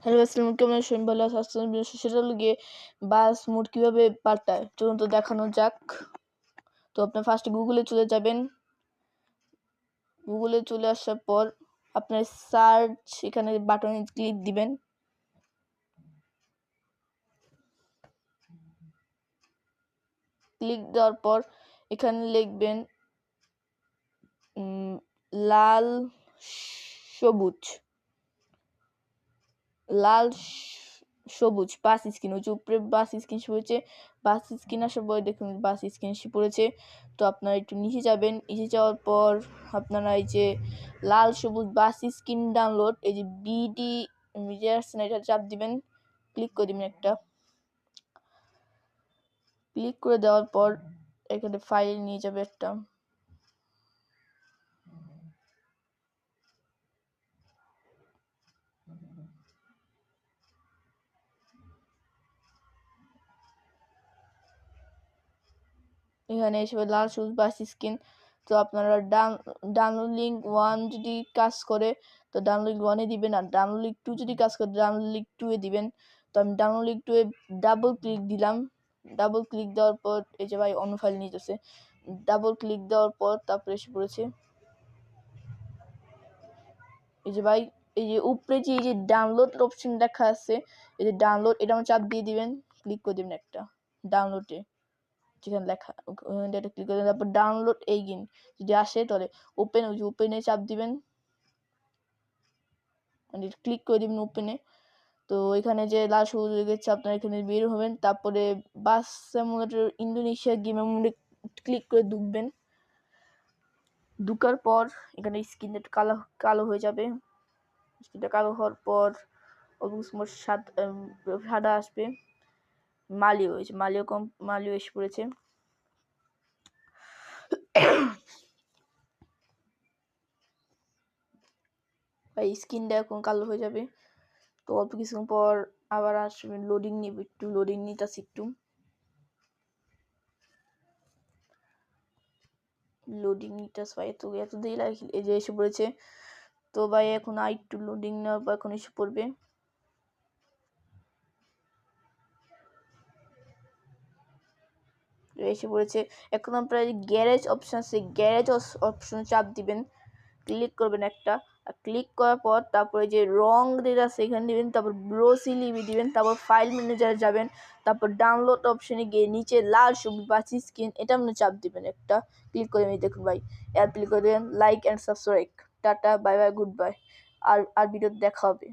Hello আসসালামু কেমন আছেন? ভালো আছেন? সেটা হলো গিয়ে বাস মোড কীভাবে পাল্টায় চলুন তো দেখানো যাক। তো আপনার ফার্স্টে গুগলে চলে যাবেন। গুগলে চলে আসার পর আপনার সার্চ এখানে বাটনে ক্লিক দিবেন। ক্লিক দেওয়ার পর এখানে লিখবেন লাল সবুজ সবুজ বাস স্ক্রিন ওই যে উপরে বাস স্ক্রিন পড়েছে। বাস স্ক্রিন আসার পরে দেখুন বাস স্ক্রিন এসে পড়েছে। তো আপনারা একটু নিচে যাবেন, নিচে যাওয়ার পর আপনারা এই যে লাল সবুজ বাস স্ক্রিন ডাউনলোড এই যে বিডি মিডিয়া এটা চাপ দিবেন, ক্লিক করে দিবেন একটা। ক্লিক করে দেওয়ার পর এখানে ফাইল নিয়ে যাবে একটা। এখানে এসে লাল সবুজ বাস স্ক্রিন। তো আপনারা ডাউনলোড লিঙ্ক 1 যদি কাজ করে তো ডাউনলোড লিঙ্ক 1 এ দিবেন, আর ডাউনলোড লিঙ্ক 2 যদি কাজ করে ডাউনলোড লিঙ্ক 2 এ দিবেন। তো আমি ডাউনলোড লিঙ্ক 2 এ ডাবল ক্লিক দিলাম। ডাবল ক্লিক দেওয়ার পর এই যে ভাই অন্য ফাইল নিতেছে। ডাবল ক্লিক দেওয়ার পর তারপরে এসে পড়েছে এই যে ভাই এই যে উপরে যে এই যে ডাউনলোড অপশন দেখা আছে এই যে ডাউনলোড এটা চাপ দিয়ে দিবেন, ক্লিক করে দিবেন একটা ডাউনলোডে যেখানে লেখা ওখানে একটা ক্লিক করে তারপর ডাউনলোড এগেইন যদি আসে তাহলে ওপেন ওই যে ওপেনে চাপ দিবেন, মানে ক্লিক করে দিবেন ওপেনে। তো এখানে যে লাল সবুজ গেছে আপনারা এখানে বের হবেন, তারপরে বাস সিমুলেটর ইন্দোনেশিয়া গেমের মধ্যে ক্লিক করে ঢুকবেন। ঢুকার পর এখানে স্ক্রিনটা কালো কালো হয়ে যাবে। স্ক্রিনটা কালো হওয়ার পর অলমোস্ট সাদা আসবে। মালিও হয়েছে মালিও এসে পড়েছে। স্ক্রিনটা এখন কালো হয়ে যাবে। তো অল্প কিছুক্ষণ পর আবার আসবে, লোডিং নিবে একটু, লোডিং নিতেছে একটু, লোডিং নিতেছে ভাই এত দেরি লাগে। এই যে এসে পড়েছে। তো ভাই এখন আর একটু লোডিং নেওয়ার পর এখন এসে পড়বে। এসে পড়েছে। এখন আপনারা গ্যারেজ অপশন আছে, গ্যারেজ অপশনে চাপ দিবেন, ক্লিক করবেন একটা। আর ক্লিক করার পর তারপরে যে রং যেটা আছে এখানে দিবেন, তারপর ব্রোসি লিবি দিবেন, তারপর ফাইল ম্যানেজারে যাবেন, তারপর ডাউনলোড অপশনে গিয়ে নিচে লাল সবুজ বাস স্ক্রিন এটা আপনি চাপ দিবেন একটা, ক্লিক করে দেখুন ভাই ক্লিক করে দেবেন। Like and subscribe. Tata bye bye goodbye. আর ভিডিওতে দেখা হবে।